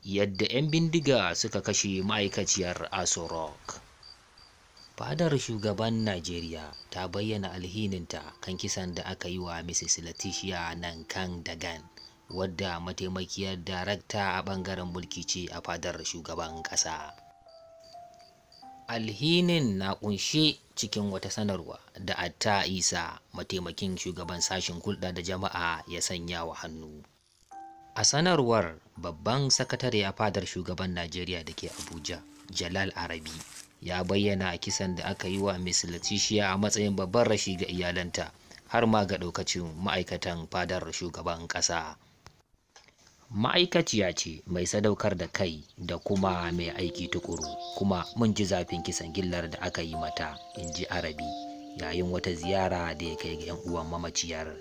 Yadda 'yan bindiga suka kashe ma'aikaciyar Aso Rock. Fadar shugaban Najeriya ta bayyana alhininta kan kisan da aka yi wa Mrs. Letitia Nankan Dagan, wadda mataimakiyar darakta a ɓangaren mulki ce a fadar shugaban ƙasa. Alhinin na ƙunshe cikin wata sanarwa da Atta Isa, mataimakin shugaban sashen hulɗa da jama'a, ya sanya wa hannu. A sanarwar, babban sakatare a fadar shugaban Najeriya da ke Abuja, Jalal Arabi, ya bayyana kisan da aka yi wa Miss Letitia a matsayin babban rashi ga iyalanta, har ma ga ɗaukacin ma'aikatan fadar shugaban ƙasa. Ma'aikaciya ce mai sadaukar da kai da kuma mai aiki tukuru, kuma mun ji zafin kisan gillar da aka yi mata, in ji Arabi yayin wata ziyara da ya kai ga 'yan uwan mamaciyar.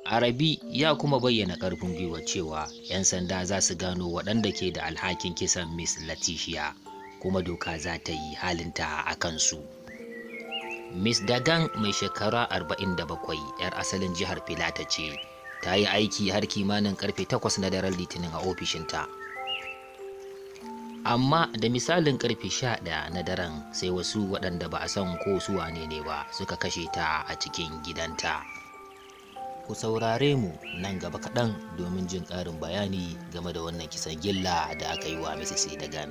Arabi ya kuma bayyana ƙarfin gwiwa cewa 'yan sanda za su gano waɗanda ke da alhakin kisan Miss Letitia, kuma doka za ta yi halinta a kansu. Miss Dagan, mai shekara 47, 'yar asalin jihar Filata ce, ta yi aiki har kimanin karfe 8 na daren Litinin a ofishinta. Amma da misalin karfe 11 na daren, sai wasu waɗanda ba a san ko su wane ne ba suka kashe ta a cikin gidanta. Ku saurare mu nan gaba kaɗan domin jin ƙarin bayani game da wannan kisan gilla da aka yi wa Mrs. Dagan.